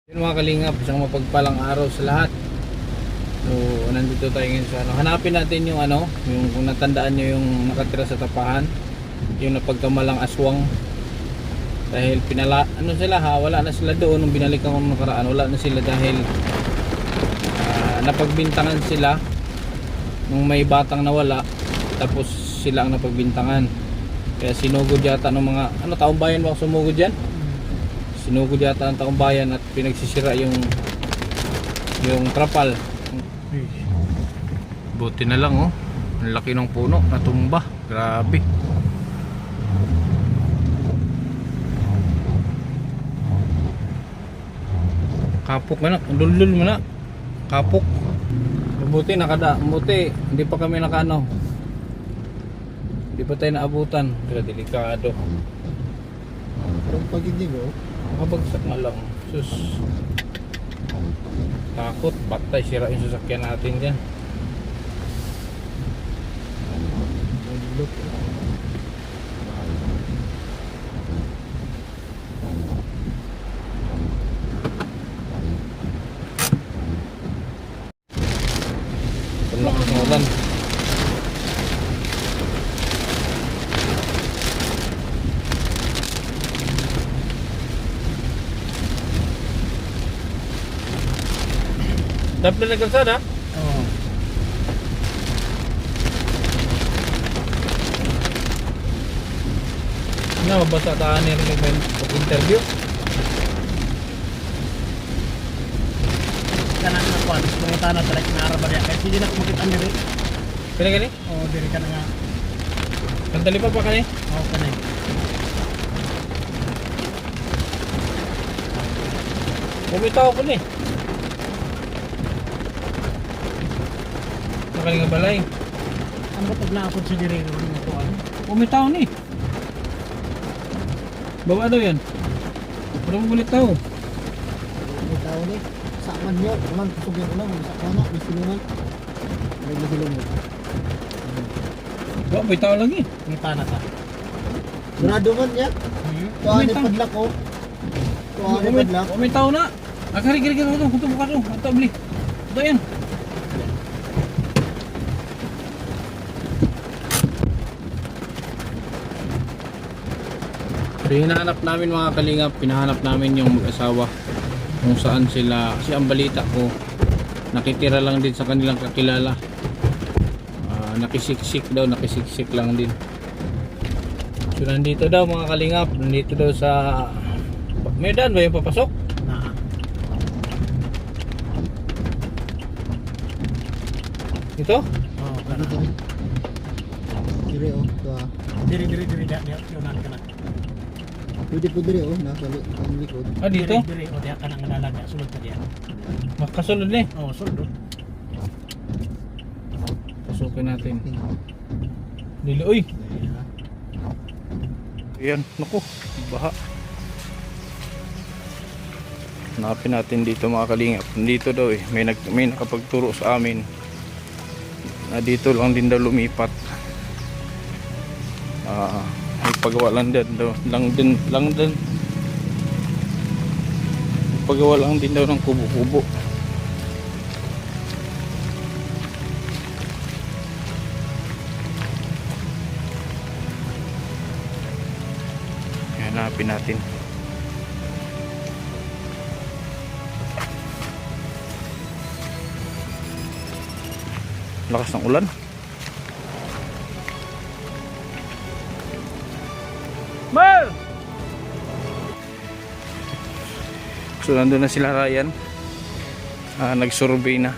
Yun mga kalingap, isang mapagpalang araw sa lahat. So, nandito tayo ngayon sa ano. Hanapin natin yung ano, yung kung natandaan nyo yung nakatira sa tapahan, yung napagkamalang aswang. Dahil ano sila ha, wala na sila doon nung binalikan ko nung nakaraan. Wala na sila dahil napagbintangan sila nung may batang nawala. Tapos sila ang napagbintangan. Kaya sinugod yata ng mga ano, taong bayan ba sumugod dyan? Sinugod yata ang taong bayan at pinagsisira yung trapal. Buti na lang oh, ang laki ng puno, natumba. Grabe. Kapok na, duldul mo na. Kapok. Mabuti mabuti hindi pa kami nakano. Hindi pa tayo naabutan. Pero delikado. Parang paginig oh. Makabagsak na lang. Sus. Takot, batay, sira yung sasakyan natin dyan. Look. Lakas ng ulan. Dapat na kalsada? Oo. Ano, basta taan nila mag-interview? Kana na kuan, mga tanah talaga na araba niya. Kaya sige na kumakit ang diri. Kani kani? Oo, diri ka na nga. Kantali pa kani? Oo, kanay. Bumitaw ko ni. Nakali nga balay. Ano ba pag naapod sa diri ron mo kuan? Bumitaw ni. Bawa daw yan. Parang bumitaw. May tao ni. Sa man niyo, man kusog yung ulang, sa kana, may silungan. May silungan. Bawa bumitaw lagi. May tanah ta. Grado man niya. Kuan ni padlak ko. Kuan ni padlak. Bumitaw na. Kari ito. Kuto buka to. Ito beli. Ito yan. So, hinahanap namin mga kalingap, pinahanap namin yung mag-asawa kung saan sila, kasi ang balita ko nakitira lang din sa kanilang kakilala. Nakisiksik lang din. So nandito daw mga kalingap, nandito daw sa Medan ba yung papasok? Na. Ito? Oo, kana. Diri oh, to. Diri dia yun kana. Pwede po diri oh, nasa likod. Dito? Diri oh, dia kana ngalalaga sulod pa diyan. Makasunod eh. Oh, sulod. Pasukin natin. Dilo, uy. Ayan, naku, baha. Hanapin natin dito mga kalingap. Dito daw eh, may nakapagturo sa amin na dito lang din daw lumipat. May pagawa lang din. Pagawa lang din daw ng kubo-kubo. Hanapin natin. Lakas ng ulan. Mer! So nandun na sila Ryan. Nag-survey na.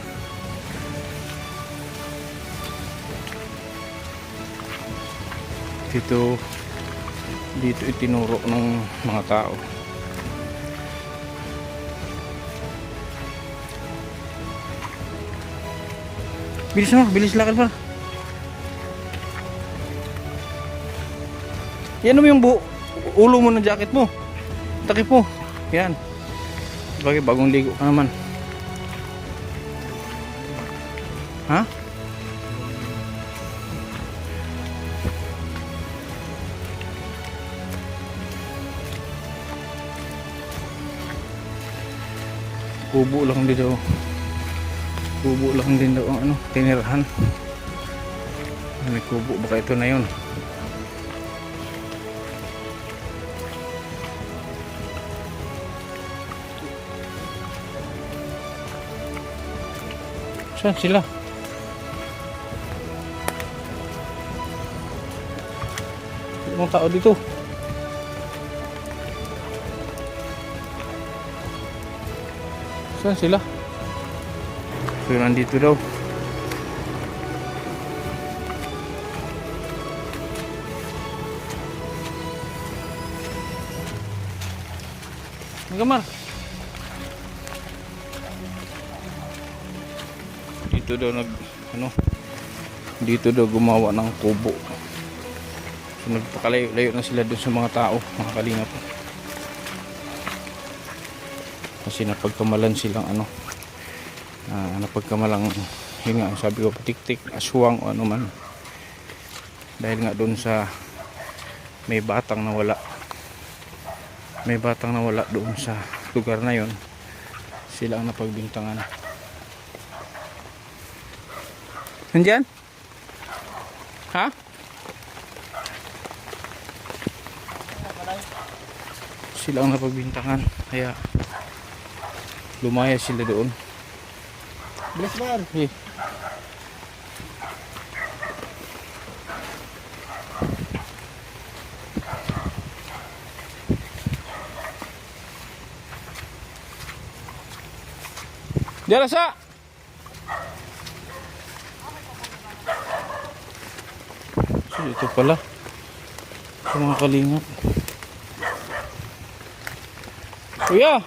Dito itinuro ng mga tao. Bilis lakad pa. Yan mo yung ulo mo ng jacket mo. Takip mo. Yan. Bagay bagong ligo ka naman. Ha? Kubo lang din daw. Kubo lang din daw ang ano, tinirahan. May kubo, baka ito na yun. Saan sila? Mga tao dito. Saan sila? So nandito daw. Magamar. Dito daw dito daw gumawa ng kubo. So nagpakalayo-layo na sila doon sa mga tao, mga kalingap. Kasi napagkamalan silang napagkamalang, yun nga sabi ko, patik-tik, aswang o ano man, dahil nga doon sa may batang nawala doon sa lugar na yon, sila ang napagbintangan. Nandyan? Ha? Sila ang napagbintangan, kaya lumaya sila doon. Bilis bar. Eh. Diyan sa. So, ito pala. Ito mga kalingap. Kuya.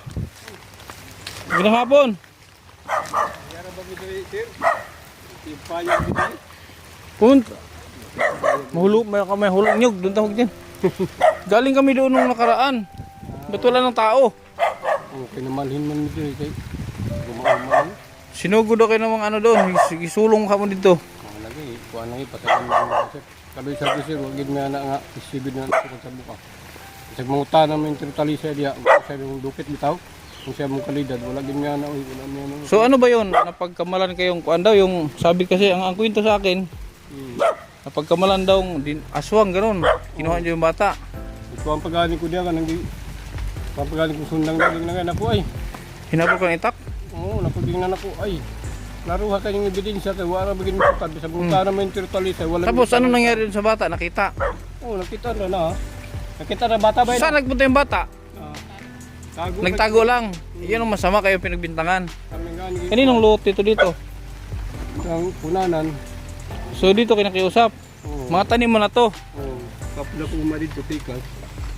Magandang hapon. Punta. May hulog nyug, doon tawag din. Galing kami doon nung nakaraan. Ba't wala ng tao? Okay namalhin man dito kay gumawa. Sinugod daw kayo ng mga ano doon. Isulong ka mo dito. Lagi, kuan lagi patagan mo sir. Kabay sa sir, wag gid na nga isibid na sa buka. Sa manguta na may tali sa dia, sa yung dupit bitaw. Kung siya mong kalidad, wala gid nga na wala na. So ano ba yon? Napagkamalan kayong kuan daw yung sabi kasi ang kwento sa akin. Napagkamalan daw din aswang ganoon. Kinuha niyo yung bata. Ito ang pagani ko diya kanang di. Pagani ko sundang daging na na po ay. Hinabol ka ng itak? Oo, napaging na ko ay. Naruha kayong ebidensya kay wala bigin mo sa manguta na may tali sa wala. Tapos ano nangyari dun sa bata? Nakita? Oo, nakita na. Nakita na bata ba yun? Saan nagpunta yung bata? Tago Nagtago lang. Yan ang masama kayo pinagbintangan. kami gani. Kaninong lote ito dito? Ang punanan. So dito kinakiusap. Oo. Mga tanim mo na to. Oo. Kapila ko umalit sa pikas.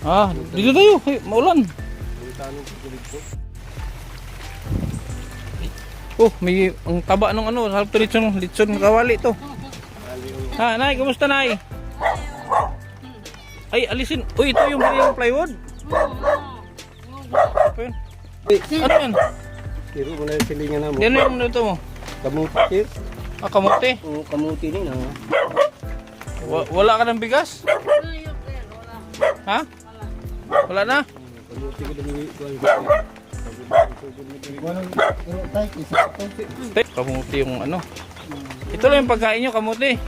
Ah, dito tayo. Hey, maulan. Ang tanong ko dito. Oh, may ang taba ng ano, half to litson kawali to. Ha, Nay, kumusta Nay? Ay, alisin. Uy, ito yung binili ng plywood. Ano yun? Ano yan? Pero wala yung silingan na mo. Yan yung ito mo. Kamuti, sir. Ah, kamote. Oo, kamuti ni na. Wala ka ng bigas? Ha? Wala na? Kamuti ko dami Kamuti yung ano. Ito lang yung pagkain nyo, kamuti.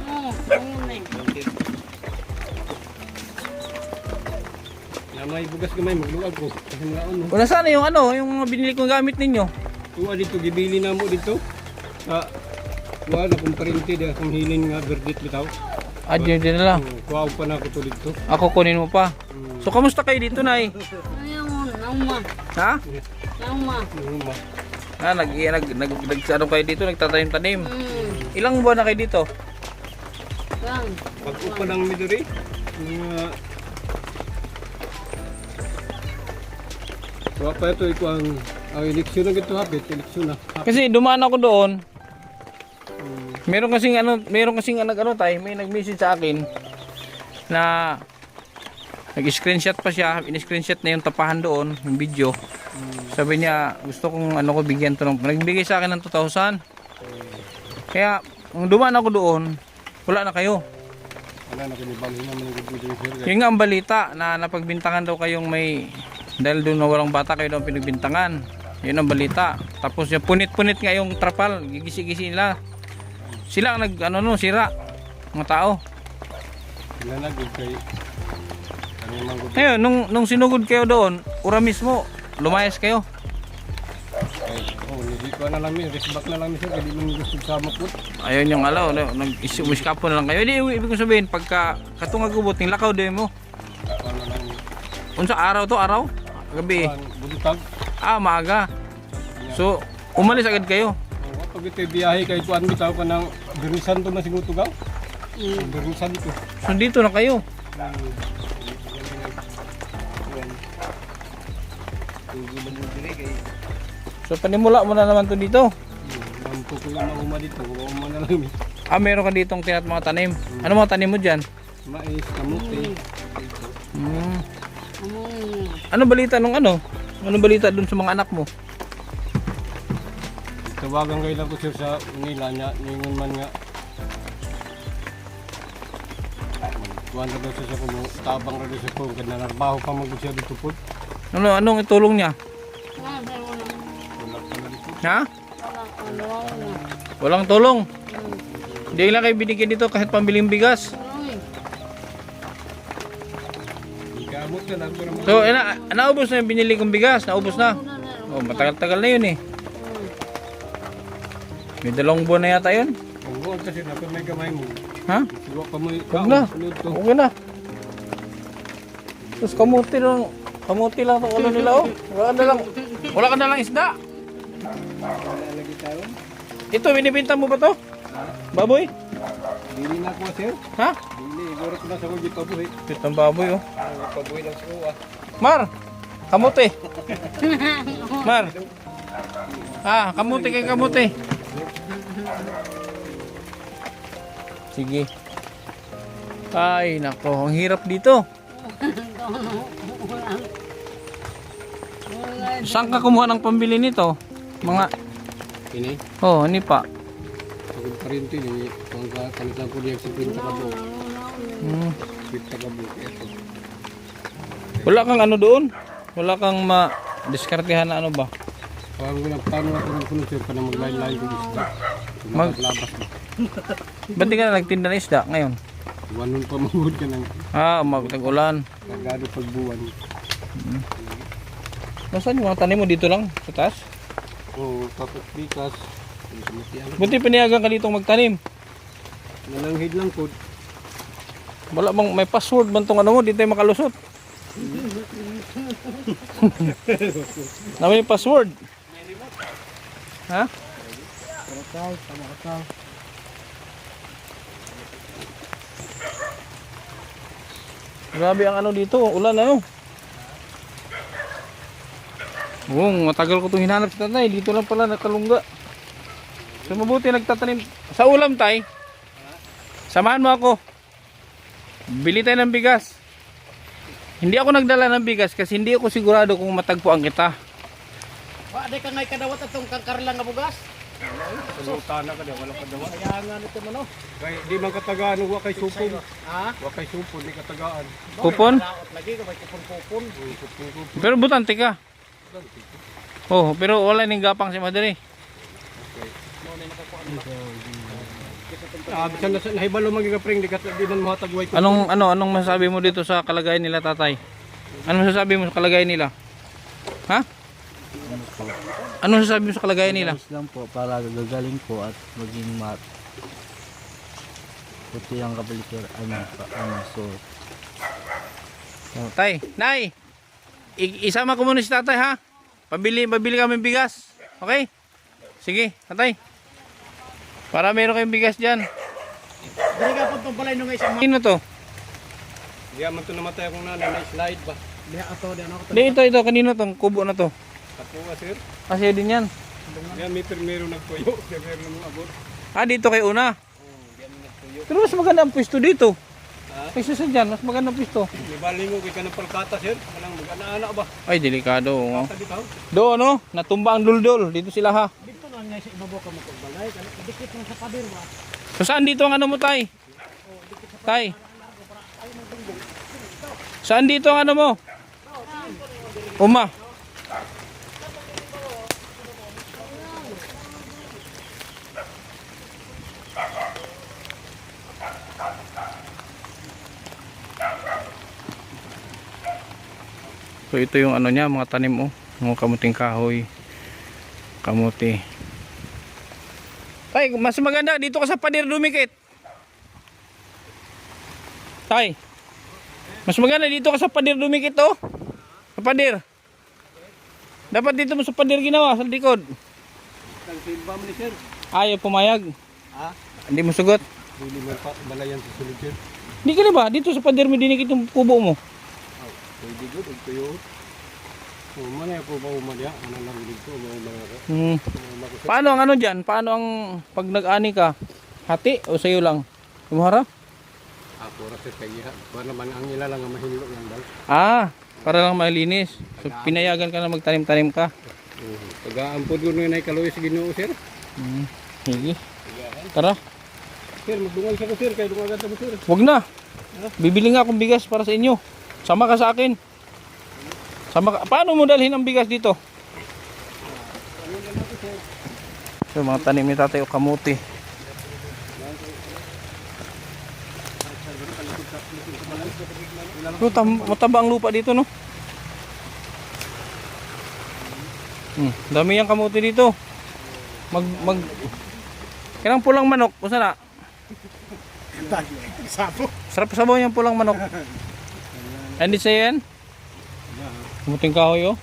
May bugas gamay magluag ko. Kasi nga ano. Una sana yung ano, yung mga binili kong gamit ninyo. Tuwa dito gibili na mo dito. Wala kung parente dia kung hilin nga verdit bitaw. Ah, din na lang. Kuwaw pa na ako to dito. Ako kunin mo pa. So, kamusta kayo dito, Nay? Ha? Uma. Ah, ano kayo dito? Nagtatanim-tanim. Ilang buwan na kayo dito? Pag upa ng midori. Mga so pa ito ang eleksyon na gito hapit, eleksyon na. Kasi dumaan ako doon. Meron kasing ano tayo, may nag-message sa akin na nag-screenshot pa siya, in-screenshot na yung tapahan doon, yung video. Sabi niya, gusto kong ano ko bigyan to ng, nagbigay sa akin ng 2,000. Kaya, nung dumaan ako doon, wala na kayo. Wala na kinibali naman ng video sir. Yung nga ang balita na napagbintangan daw kayong may, dahil doon na walang bata kayo daw pinagbintangan. Yun ang balita. Tapos yung punit-punit nga yung trapal, gigisi-gisi nila. Sila ang nag ano no, sira mga tao. Sila na good kay ano man good. Ngayon, nung sinugod kayo doon, ura mismo, lumayas kayo. Oh, hindi ko na lang mi, resback na lang mi sir, hindi man gusto sa makot. Ayun yung alaw, nag-iskapo na lang kayo. Hindi, ibig ko sabihin, pagka katungag ubot, ng lakaw din mo. Ano lang mi. Unsa araw to, araw? Gabi. Buntag. Maaga. So, umalis agad kayo. Pag ito biyahe kay kuan bitaw ka ng Birisan to masiguro tugaw. Birisan to. So, dito na kayo. So, panimula mo na naman to dito. Lampo ko lang mauma dito, mauma na lang mi. Meron ka ditong tinat mga tanim. Ano mga tanim mo dyan? Mais, kamote. Hmm. Ano balita nung ano? Ano balita dun sa mga anak mo? Tawagan kayo lang ko sir sa nila niya, ningon man nga. Kuwan na daw siya sa kumo, tabang na daw siya kung kanarbaho pa mag siya dito po. Anong itulong niya? Wala pa na dito. Ha? Walang tulong. Hindi lang kayo binigyan dito kahit pambiling bigas. Ikamot na lang ko naman. So, naubos na yung binili kong bigas. Naubos na. Oh, matagal-tagal na yun eh. May 2 buwan na yata yun. Ang buwan kasi na may gamay mo. Ha? Sigwa pa mo. Huwag na. Huwag na. Tapos kamuti lang. Kamuti lang itong ano nila oh. Wala ka na lang isda. Lagi tayo. Ito, binibinta mo ba to? Baboy? Dili na ko sir. Ha? Dili, iguro ko na sa kong pabuhi. Itong baboy oh. Pabuhi lang sa kuha. Mar! Kamuti! Mar! Kamuti kay kamuti. Sige. Ay, nako. Ang hirap dito. Saan ka kumuha ng pambili nito? Mga... Ini, Ini pa. pagod pa rin ito. Kung kalit lang ko diyan si Pinta Kabo. Hmm. Pinta Kabo. Ito. Wala kang ano doon? Wala kang ma-diskartehan na ano ba? Parang pinagpano ako ng kuno sir, para maglain-lain ko isda. Maglabas na. Ba't di ka na nagtinda ng isda ngayon? Wanon pa mahud ka ng Magtag-ulan. nagado pagbuwan. Nasaan yung mga tanim mo dito lang? Sa taas? Oo, tapos bikas. Buti piniyagan ka ditong magtanim. Nalanghid lang po. Wala bang may password man tong ano mo, di tayo makalusot. Na may password. Ha? Grabe ang ano dito, ulan ano. Matagal ko itong hinanap sa tatay, dito lang pala nakalungga. So mabuti nagtatanim. Sa ulam tay, samahan mo ako. Bili tayo ng bigas. Hindi ako nagdala ng bigas kasi hindi ako sigurado kung matagpuan kita. Wa day ka ngay kadawat atong kangkar lang nga bugas. Sultana ka daw, wala ka daw. Kaya nga nito mo no. Kay di man katagaan wa kay supon. Ha? Wa kay supon di katagaan. Kupon? Laot lagi ka may kupon-kupon. Pero butante ka. Oh, pero wala ning gapang si Madre. Bisan na nahibalo magigapring di man mahatagway ko. Anong masasabi mo dito sa kalagayan nila, tatay? Ano masasabi mo sa kalagayan nila? Ha? Ano masasabi mo sa kalagayan nila? Ayos lang po para gagaling po at maging puti ang kabaliker so Tay, nay. Isama ko muna si tatay ha. Pabili kami bigas. Okay? Sige, tatay. Para meron kayong bigas diyan. Dili ka pud balay no ngay sa Sino to? Diya man to namatay akong nanay na slide ba. diha ato di ano. Ito kanino tong kubo na to? Tapuwa sir. Kasi din yan. Diya may permero nagpuyo, permero nang abot. Dito kay una. Pero mas maganda ang pwesto dito. Kaysa sa dyan, mas maganda ang pwesto. Libali mo kay kanang palkata sir, kanang mag-ana-ana ba. Ay, delikado. Oh. Kata bitaw. Doon, no? Natumba ang duldul. Dito sila ha. Dito na ngay sa ibabaw ka mo balay kana dikit mo sa pader ba. So saan dito ang ano mo, tay? Tay? Saan dito ang ano mo? Uma. So ito yung ano niya, mga tanim oh, mga kamuting kahoy, kamuti. Tay, mas maganda dito ka sa pader dumikit. Tay, mas maganda dito ka sa pader dumikit oh. Sa pader. Dapat dito mo sa pader ginawa sa likod. Ang silba mo ni sir. Ayaw pumayag. Ha? Hindi mo sugot. Hindi mo pa malayan sa sulod sir. Hindi ka na ba? Dito sa pader mo dinikit yung kubo mo. Pwede good, ang tuyo. Mana po ba umadya? Ano lang dito, umaya ko. Paano ang ano dyan? Paano ang pag nag-ani ka? Hati o sa'yo lang? Umuhara? Ako ra sir kaya para naman ang ila lang ang mahilo lang daw. Para lang malinis. So, pinayagan ka na magtanim-tanim ka. Taga-ampod ko na kaluwi sa Ginoo sir. Sige. Tara. Sir, magdungal siya ko sir, kaya dungagan mo sir. Wag na. Bibili nga akong bigas para sa inyo. Sama ka sa akin. Paano mo dalhin ang bigas dito? So, mga tanim ni Tatay o kamuti. Mataba ang lupa dito, no? Dami yung kamuti dito. Kanang pulang manok, kung sana? Sarap sabaw yung pulang manok. Hindi sa'yo yan? Kamuting kahoy, oh.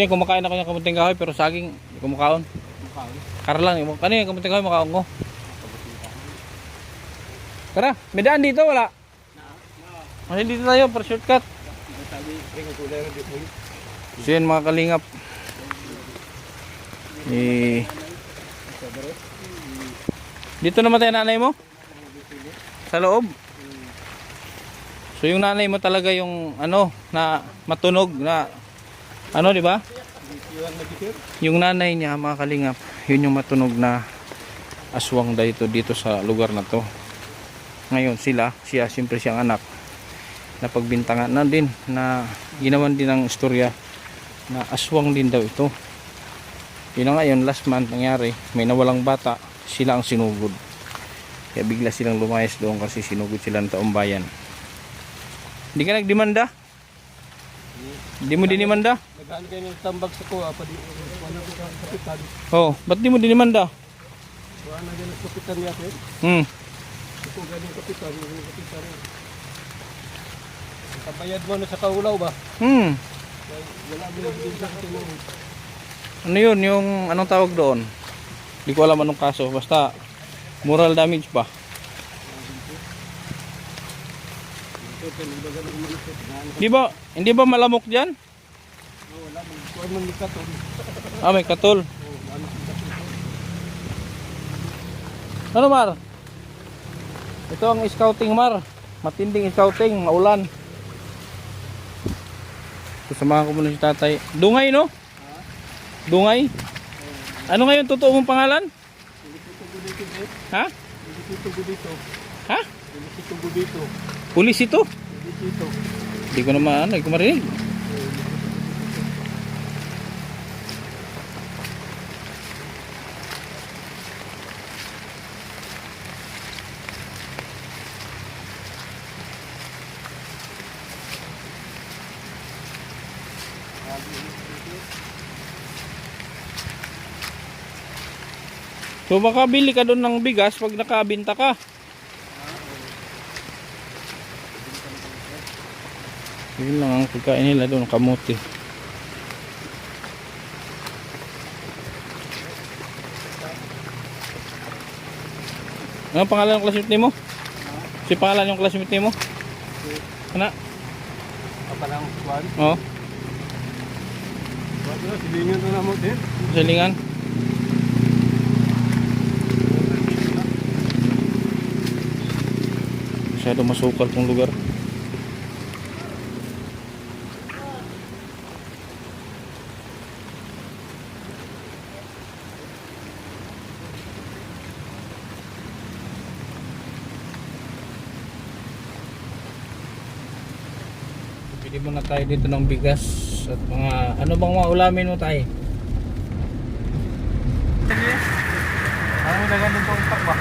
Yan, kumakain ako ng kamuting kahoy, pero saging, hindi kumakaon. Kara lang, ano yung kamuting kahoy, makaon ko. Tara, may daan dito, wala? Kasi dito tayo, para shortcut. So yan, mga kalingap. Dito naman tayo nanay mo? Sa loob? So yung nanay mo talaga yung ano na matunog na ano, di ba? Yung nanay niya, mga kalingap, yun yung matunog na aswang dito sa lugar na to. Ngayon siya siyempre siyang anak na pagbintangan na din na ginawan din ng istorya na aswang din daw ito. Yun na ngayon, last month nangyari, may nawalang bata, sila ang sinugod. Kaya bigla silang lumayas doon kasi sinugod sila ng taong bayan. Hindi ka nagdemanda? Hindi mo dinimanda? Naghaan kayo ng tambag sa kuha, pa di wala ko sa kapitan. Oh, ba't di mo dinimanda? Wala na din ang kapitan niya sir. Ito galing kapitan, yung kapitan rin. Kabayad mo na sa kaulaw ba? Wala mo din sa kapitan. Ano yun? Yung anong tawag doon? Hindi ko alam anong kaso. Basta moral damage pa. Hindi ba malamok dyan? Wala mo. Kuha mo ni katol. May katol. Ano, Mar? Ito ang scouting, Mar. Matinding scouting, maulan. Samahan ko muna si Tatay. Dungay, no? Dungay? Ano ngayon totoo mong pangalan? Ha? Ha? Pulis ito? Hindi ko naman, hindi ko marinig. So makabili ka doon ng bigas pag nakabinta ka. Yun lang ang pagkain nila doon, kamuti. Ano pangalan ng classmate mo? Si pangalan yung classmate mo? Ano? Kapalang kuwan. Oo. Wala, silingan na mo din. Silingan. Masyado masukal pong lugar. Pili muna tayo dito ng bigas at mga ano bang mga ulamin mo tayo? Ano na ganun pong takba?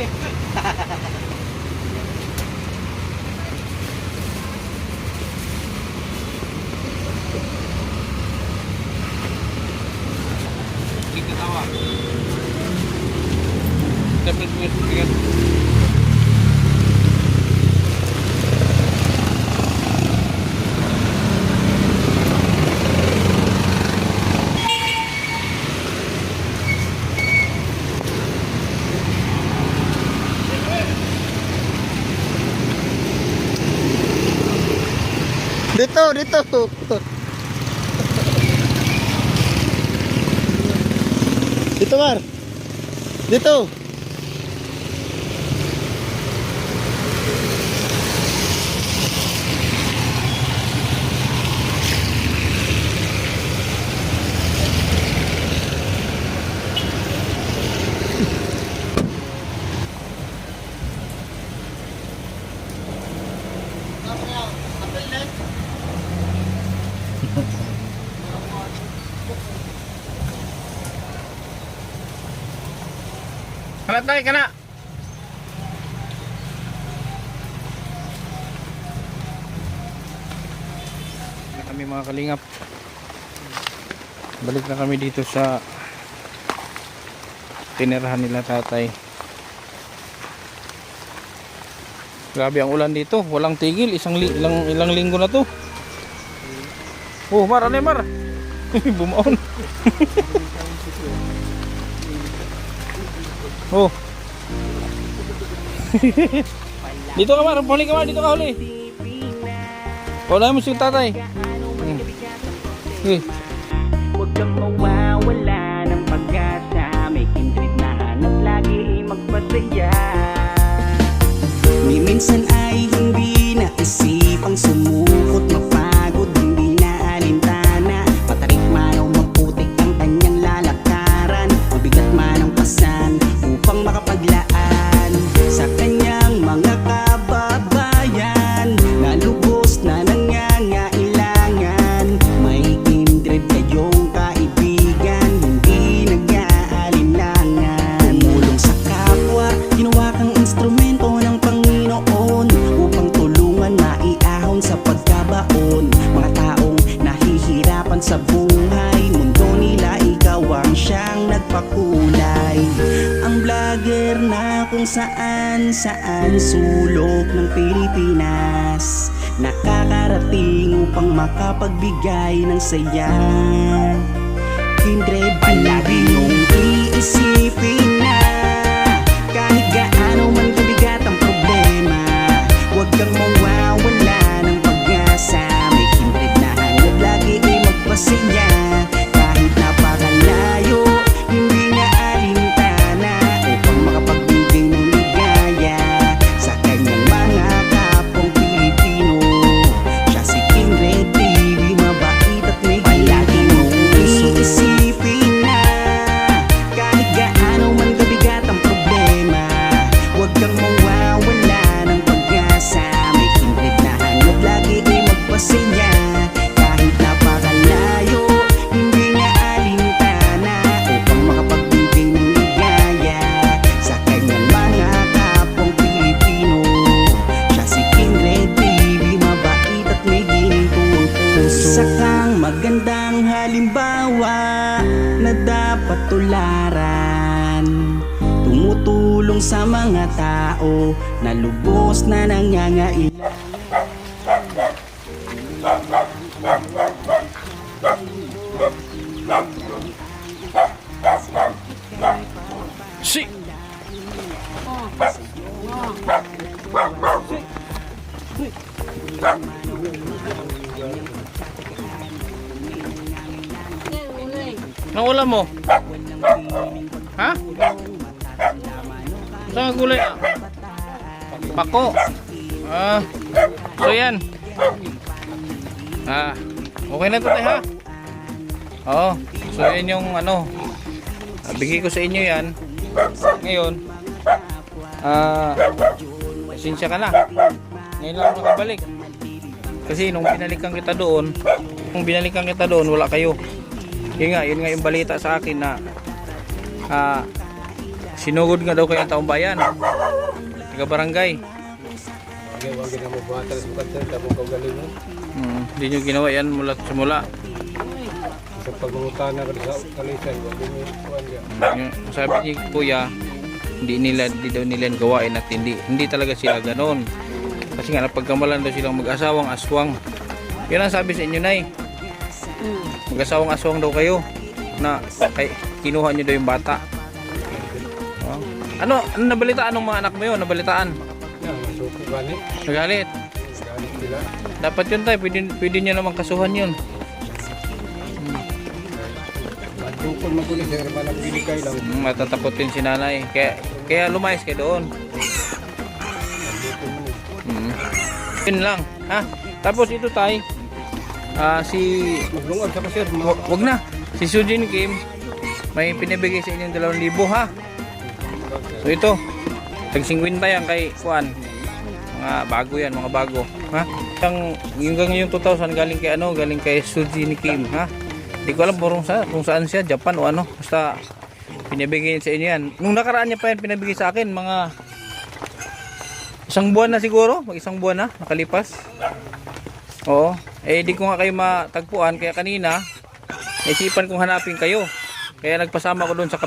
pre. Kita tawa. Dapat gue Dito. Dito, Mar. Dito. Kalat tayo ka na. Na kami mga kalingap. Balik na kami dito sa tinirahan nila tatay. Grabe ang ulan dito, walang tigil, ilang linggo na to. Oh, Mar, ano Mar? Bumaon. Oh. Dito ka Mar, huli ka Mar, dito ka huli. Wala mo si tatay. Huwag kang mawawala ng pag-asa. May kindred na hanap lagi magpasaya. Ni minsan ay hindi naisipang sumukot, mapagod, hindi na alintana. Matarik man o maputik ang kanyang lalakaran, mabigat man ang pasan upang makapaglaan sa kanyang mga kababayan na lubos na nangangailangan. May kindred kayong kaibigan, hindi nag-aalinlangan. Tumulong sa kapwa, ginawa kang instrumento ng Panginoon upang tulungan maiahon sa pagkabaon. Mga taong nahihirapan sa buhay, mundo nila ikaw ang siyang nagpakulay. Ang vlogger na kung saan sulok ng Pilipinas, nakakarating upang makapagbigay ng saya. Kindred palagi nung iisipin na kahit gaano man kabigat ang problema, huwag kang mawawala ng pag-asa. May kindred na hanap lagi ay magpasaya. Kahit napakalayo, hindi na alintana upang makapagbigay ng ligaya sa kanyang mga kapwang Pilipino. Siya si Kindred TV, mabait at may palagi mong iisipin na kahit gaano man kabigat ang problema, huwag kang mawawala ng pag-asa. May kindred na hanap lagi ay magpasaya. Kahit napakalayo, hindi na alintana upang makapagbigay ng ligaya sa kanyang mga kapwang Pilipino. Siya si Kindred TV, mabait at may ginintong puso. Isa kang magandang halimbawa na dapat tularan, tumutulong sa mga tao na lubos na nangangailangan. Si. Nang ulam mo? Ha? Saan ang gulay? Pako. So yan. Okay na to tayo ha. Oo. So yan yung ano. Bigay ko sa inyo yan. Ngayon. Pasensya ka na. Ngayon lang nakabalik. Kasi nung binalikan kita doon, wala kayo. Yun nga yung balita sa akin na Sinugod nga daw kayo ang taong bayan. Taga barangay. Okay, wag na mo buhatan sa bukan sir, tapos kaugaling mo. Hindi nyo ginawa yan mula sa simula. Sa pagmungutana ka sa kalisan, wag mo kuan ya. Sabi ni Kuya, hindi daw nila gawain at hindi talaga sila ganoon. Kasi nga napagkamalan daw silang mag-asawang aswang. Yan ang sabi sa inyo, Nay. Mag-asawang aswang daw kayo na kinuha nyo daw yung bata. Oh. Ano nabalitaan ng mga anak mo yun? Nabalitaan? Yan, masuko gani. Nagalit. Galit sila. Dapat yun tayo, pwede nyo namang kasuhan yun. Madukon man kulit sir, man nagbibigay lang. Matatakotin si nanay. Kaya lumayas kayo doon. Yun lang. Ha? Tapos ito tayo. Si... Maglungag sa sir. Wag na. Si Sujin Kim, may pinibigay sa inyong 2,000 ha. So ito. Tag-50 yan kay Juan. Mga bago yan, mga bago. Ha? Yung 2,000 galing kay galing kay Sujin Kim, ha? Hindi ko alam kung saan siya, Japan o ano. Basta pinibigay sa inyo yan. Nung nakaraan niya pa yan pinibigay sa akin, mga 1 buwan na siguro, mag-1 buwan na nakalipas. Oo. Di ko nga kayo matagpuan kaya kanina naisipan kong hanapin kayo. Kaya nagpasama ko doon sa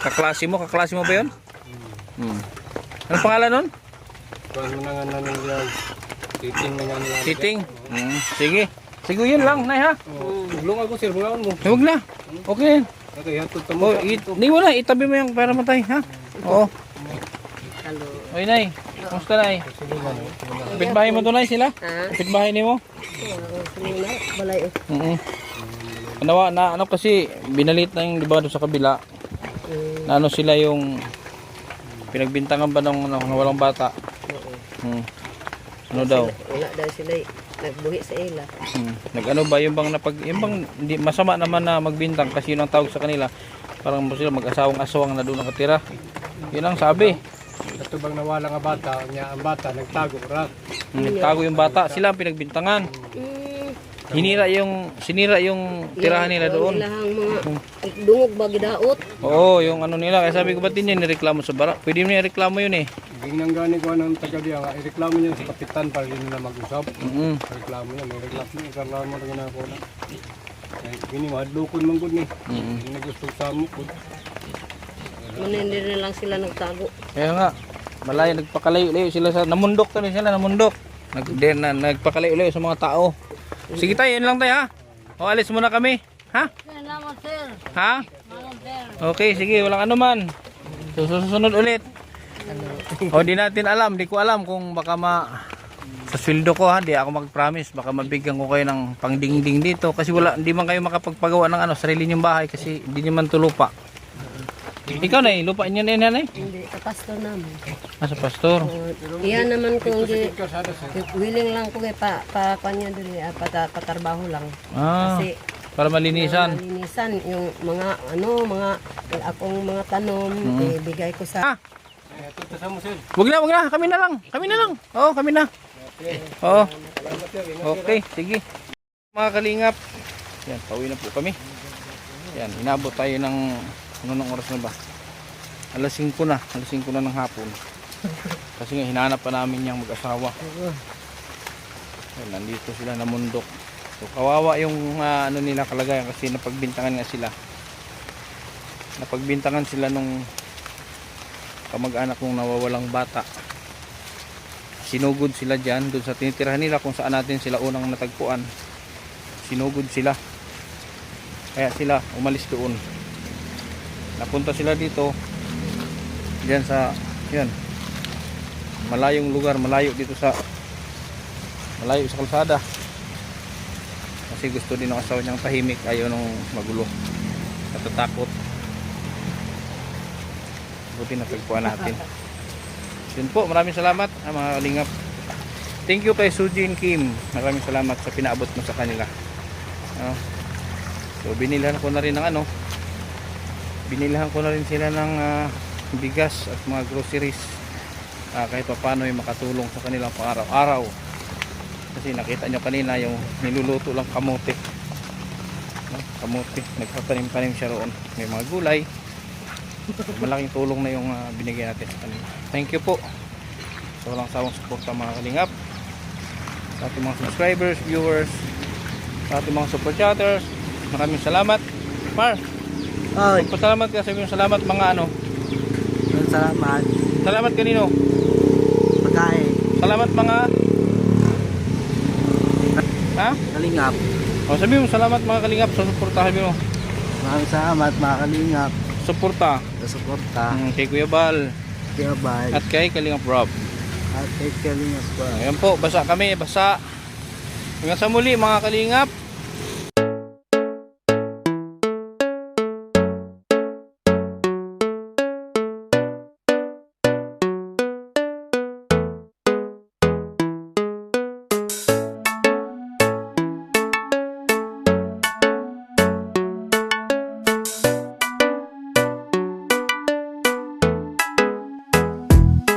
kaklase mo. Kaklase mo ba 'yon? Anong pangalan nun? Kuan mo na nga namin yan. Titing na nga nila. Titing. Sige. Sige yun lang, Nay ha. Maglungag ko sir, mga mo. Huwag na. Okay. Okay, hatod ta mo. Hindi mo na, itabi mo yung para matay ha. Oo. Oy, Nay. Kumusta, Nay? Kapitbahay mo to, Nay, sila? Kapitbahay ni mo? Balay. Ano kasi binalit na yung diba doon sa kabila. Na ano sila yung pinagbintangan ba ng walang bata? Ano daw? Wala daw sila nagbuhi sa ila. Nag-ano ba yung bang hindi masama naman na magbintang kasi yun ang tawag sa kanila. Parang sila mag-asawang aswang na doon nakatira. Yun ang sabi. Ito bang nawala nga bata, niya ang bata nagtago ra. Nagtago yung bata, sila ang pinagbintangan. Sinira yung tirahan nila doon. Ilahang mga dungog ba gidaot. Oo, yung ano nila. Kaya sabi ko ba't din niya nireklamo sa bara? Pwede mo niya reklamo yun eh. Ginang gani ko ng taga diya nga ireklamo niya sa kapitan para din nila mag-usap. Mm. Reklamo niya, may reklamo na gina ko na. Gini mahadlokon man gud ni. Hindi gusto sa mo gud. Hindi na lang sila nagtago. Kaya nga, malayo, nagpakalayo-layo sila sa, namundok to sila, namundok. Nagpakalayo-layo sa mga tao. Sige tayo, yun lang tayo ha. O, alis muna kami. Ha? Salamat sir. Ha? Okay, sige, walang ano man. Susunod ulit. O, di natin alam, di ko alam kung baka sa sweldo ko ha, di ako mag-promise, baka mabigyan ko kayo ng pangdingding dito. Kasi hindi man kayo makapagpagawa ng sarili niyong bahay kasi hindi niyo man tulupa. Ikaw na lupa niyo na yan. Hindi, kapastor namin. Sa pastor. Iyan naman kung willing lang ko pa kanya dili patarbaho lang. Kasi para malinisan. Malinisan yung mga akong mga tanom bigay ko sa Wag na, kami na lang. Oo, kami na. Oo. Okay, sige. Mga kalingap. Yan, pauwi na po kami. Yan, inabot tayo ng anong oras na ba? Alas 5 na ng hapon. Kasi nga hinanap pa namin yung mag-asawa. Yan, nandito sila na mundok. So kawawa yung nila kalagayan kasi napagbintangan nga sila. Napagbintangan sila nung kamag-anak nung nawawalang bata. Sinugod sila dyan doon sa tinitirahan nila kung saan natin sila unang natagpuan. Sinugod sila. Kaya sila umalis doon. Napunta sila dito diyan sa malayong lugar, malayo sa kalsada kasi gusto din ng asawa niyang tahimik, ayaw nung magulo, natatakot. Buti natagpuan natin. Yun po, maraming salamat mga kalingap. Thank you kay Sujin Kim, maraming salamat sa pinaabot mo sa kanila. So binilhan ko na rin ng binilhan ko na rin sila ng bigas at mga groceries kahit pa paano yung makatulong sa kanilang pang-araw-araw kasi nakita nyo kanina yung niluluto lang kamote, nagtatanim-tanim siya roon, may mga gulay Malaking tulong na yung binigay natin sa kanila. Thank you po sa walang sawang suporta mga kalingap, sa ating mga subscribers, viewers, sa ating mga super chatters. Maraming salamat. Mar, Ay, pasalamat ka, sabi yung salamat mga ano. salamat. Salamat kanino? Pagkain. Salamat mga ha? Kalingap. O sabi mo salamat mga kalingap sa suporta, sabi mo. Maraming salamat mga kalingap. Suporta Sa suporta. kay Kuya Bal Kaya bye. at kay Kalingap Rob. At kay Kalingap pa. Ayan po, basa kami, basa. Hanggang sa muli mga kalingap.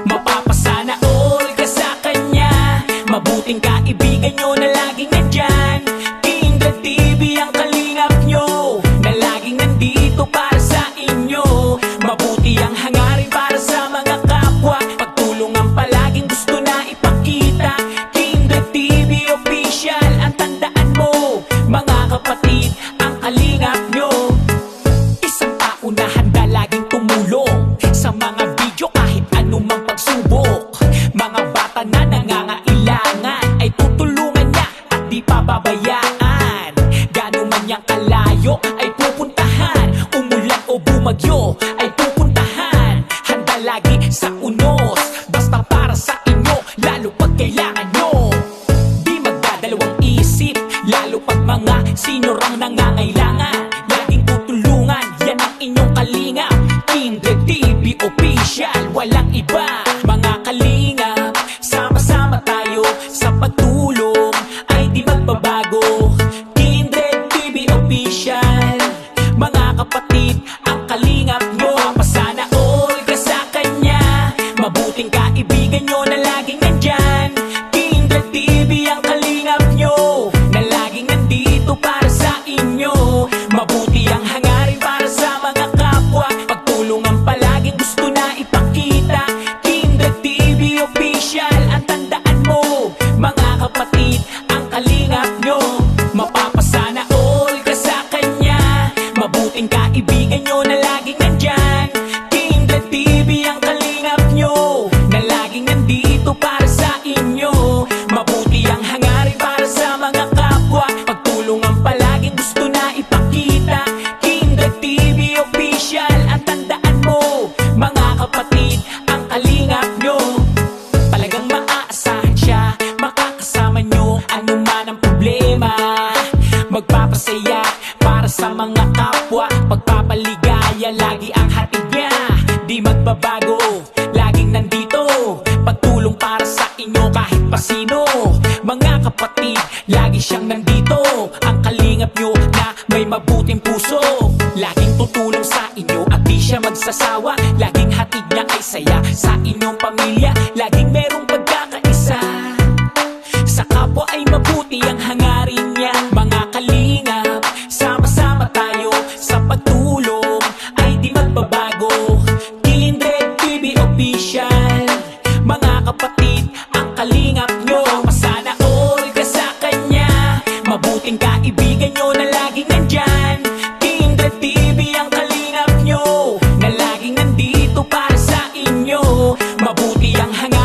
Mapapasana all ka sa kanya. Mabuting kaibigan nyo na laging nandyan. Kindred TV ang kalingap nyo, na laging nandito para sa inyo. Mabuti ang hangarin para sa mga kapwa, pagtulungan palaging gusto na ipakita. Kindred TV official, ang tandaan mo mga kapatid, ang kalingap nyo. Isang tao na handa laging tumulong sa mga video kahit anumang pagsubok. Mga bata na nangangailangan ay tutulungan niya at di pababayaan. Gano'n man niyang kalayo ay pupuntahan, umulan o bumagyo ay pupuntahan. Handa lagi sa unos, basta para sa inyo, lalo pag kailangan nyo. Di magdadalawang isip, lalo pag mga senior ang nangangailangan. Laging tutulungan, yan ang inyong kalingap. Kindred TV official, walang iba. Mga kalingap, sama-sama tayo sa pagtulong, ay di magbabago. Kindred TV official, mga kapatid, ang kalingap nyo. Pasana all ka sa kanya. Mabuting kaibigan nyo na laging nandyan. Kindred TV ang kalingap nyo, na laging nandito para sa inyo. Mabuti ang hangarin para sa mga kapwa, pagtulungan palaging gusto na ipakita. Kindred TV official, ang tandaan mo mga kapatid, ang kalingap nyo. Mapapasana all ka sa kanya. Mabuting kaibigan nyo na laging nandyan. Kindred TV ang kalingap nyo, na laging nandito para sa inyo. Mabuti ang hangarin para sa mga kapwa, pagtulungan palaging gusto na ipakita. Kindred TV official, ang tandaan mo mga kapatid, ang kalingap nyo. Talagang maaasahan siya, makakasama nyo anuman ang problema. Magpapasaya para sa mga kapwa, pagpapaligaya lagi ang hatid niya. Di magbabago, laging nandito, pagtulong para sa inyo kahit pa sino. Mga kapatid, lagi siyang nandito, ang kalingap nyo na may mabuting puso. Laging tutulong sa inyo at di siya magsasawa. Laging hatid niya ay saya sa inyong pamilya. Laging merong pagkakaisa, sa kapwa ay mabuti ang hangarin niya. Mga kalingap, sama-sama tayo sa pagtulong, ay di magbabago. Kindred TV official, mga kapatid, ang kalingap nyo. Masana all ka sa kanya. Mabuting kaibigan nyo na laging nandyan. Kindred TV ang kalingap nyo, na laging nandito para sa inyo. Mabuti ang hangarin